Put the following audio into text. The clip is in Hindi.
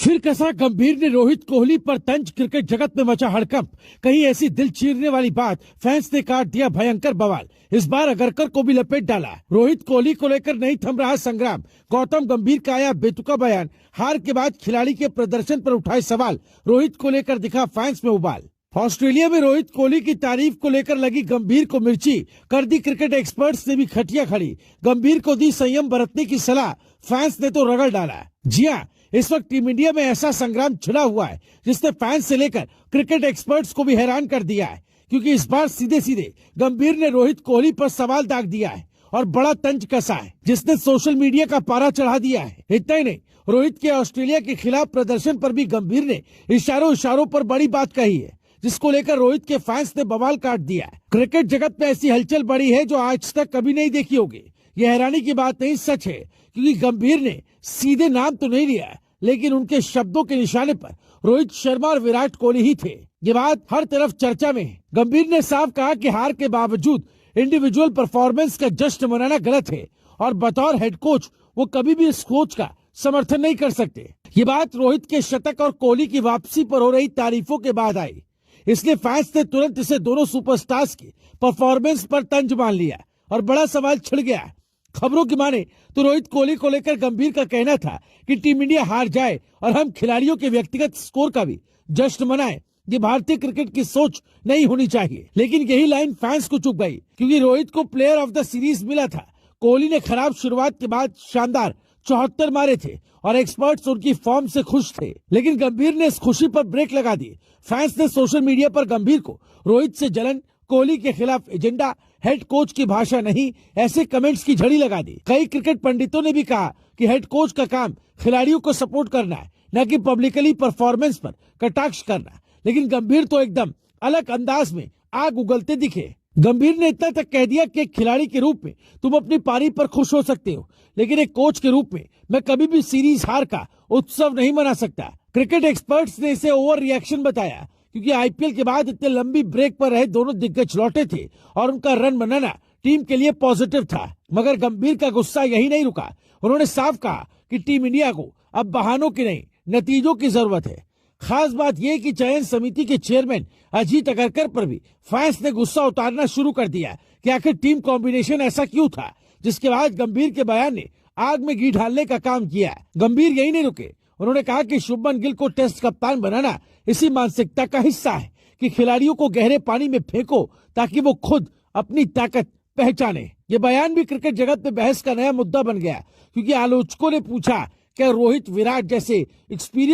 फिर कसा गंभीर ने रोहित कोहली पर तंज, क्रिकेट जगत में मचा हड़कंप। कहीं ऐसी दिल चीरने वाली बात, फैंस ने काट दिया भयंकर बवाल। इस बार अगरकर को भी लपेट डाला। रोहित कोहली को लेकर नहीं थम रहा संग्राम। गौतम गंभीर का आया बेतुका बयान। हार के बाद खिलाड़ी के प्रदर्शन पर उठाए सवाल। रोहित को लेकर दिखा फैंस में उबाल। ऑस्ट्रेलिया में रोहित कोहली की तारीफ को लेकर लगी गंभीर को मिर्ची, कर दी क्रिकेट एक्सपर्ट्स ने भी खटिया खड़ी। गंभीर को दी संयम बरतने की सलाह, फैंस ने तो रगड़ डाला। जी हाँ, इस वक्त टीम इंडिया में ऐसा संग्राम छिड़ा हुआ है जिसने फैंस से लेकर क्रिकेट एक्सपर्ट्स को भी हैरान कर दिया है, क्योंकि इस बार सीधे सीधे गंभीर ने रोहित कोहली पर सवाल दाग दिया है और बड़ा तंज कसा है, जिसने सोशल मीडिया का पारा चढ़ा दिया है। इतना ही नहीं, रोहित के ऑस्ट्रेलिया के खिलाफ प्रदर्शन पर भी गंभीर ने इशारों पर बड़ी बात कही है, जिसको लेकर रोहित के फैंस ने बवाल काट दिया है। क्रिकेट जगत में ऐसी हलचल बढ़ी है जो आज तक कभी नहीं देखी होगी। यह हैरानी की बात नहीं, सच है, क्योंकि गंभीर ने सीधे नाम तो नहीं लिया, लेकिन उनके शब्दों के निशाने पर रोहित शर्मा और विराट कोहली ही थे। ये बात हर तरफ चर्चा में है। गंभीर ने साफ कहा कि हार के बावजूद इंडिविजुअल परफॉर्मेंस का जश्न मनाना गलत है और बतौर हेड कोच वो कभी भी इस कोच का समर्थन नहीं कर सकते। ये बात रोहित के शतक और कोहली की वापसी पर हो रही तारीफों के बाद आई, इसलिए फैंस ने तुरंत इसे दोनों सुपरस्टार्स की परफॉर्मेंस पर तंज मान लिया और बड़ा सवाल छिड़ गया। खबरों की माने तो रोहित कोहली को लेकर गंभीर का कहना था कि टीम इंडिया हार जाए और हम खिलाड़ियों के व्यक्तिगत स्कोर का भी जश्न मनाएं, ये भारतीय क्रिकेट की सोच नहीं होनी चाहिए। लेकिन यही लाइन फैंस को चुभ गई, क्योंकि रोहित को प्लेयर ऑफ द सीरीज मिला था। कोहली ने खराब शुरुआत के बाद शानदार 74 मारे थे और एक्सपर्ट्स उनकी फॉर्म से खुश थे, लेकिन गंभीर ने इस खुशी पर ब्रेक लगा दी। फैंस ने सोशल मीडिया पर गंभीर को रोहित से जलन, कोहली के खिलाफ एजेंडा, हेड कोच की भाषा नहीं, ऐसे कमेंट्स की झड़ी लगा दी। कई क्रिकेट पंडितों ने भी कहा कि हेड कोच का काम खिलाड़ियों को सपोर्ट करना है, न कि पब्लिकली परफॉर्मेंस पर कटाक्ष करना। लेकिन गंभीर तो एकदम अलग अंदाज में आग उगलते दिखे। गंभीर ने इतना तक कह दिया कि एक खिलाड़ी के रूप में तुम अपनी पारी पर खुश हो सकते हो, लेकिन एक कोच के रूप में मैं कभी भी सीरीज हार का उत्सव नहीं मना सकता। क्रिकेट एक्सपर्ट्स ने इसे ओवर रिएक्शन बताया, क्योंकि आईपीएल के बाद इतने लंबी ब्रेक पर रहे दोनों दिग्गज लौटे थे और उनका रन बनाना टीम के लिए पॉजिटिव था। मगर गंभीर का गुस्सा यही नहीं रुका। उन्होंने साफ कहा कि टीम इंडिया को अब बहानों की नहीं, नतीजों की जरूरत है। खास बात यह कि चयन समिति के चेयरमैन अजीत अगरकर पर भी फैंस ने गुस्सा उतारना शुरू कर दिया कि आखिर टीम कॉम्बिनेशन ऐसा क्यों था, जिसके बाद गंभीर के बयान ने आग में घी ढालने का काम किया। गंभीर यही नहीं रुके, उन्होंने कहा कि शुभमन गिल को टेस्ट कप्तान बनाना इसी मानसिकता का हिस्सा है कि खिलाड़ियों को गहरे पानी में फेंको ताकि वो खुद अपनी ताकत पहचाने। ये बयान भी क्रिकेट जगत में बहस का नया मुद्दा बन गया, क्योंकि आलोचकों ने पूछा क्या रोहित, विराट जैसे एक्सपीरियंस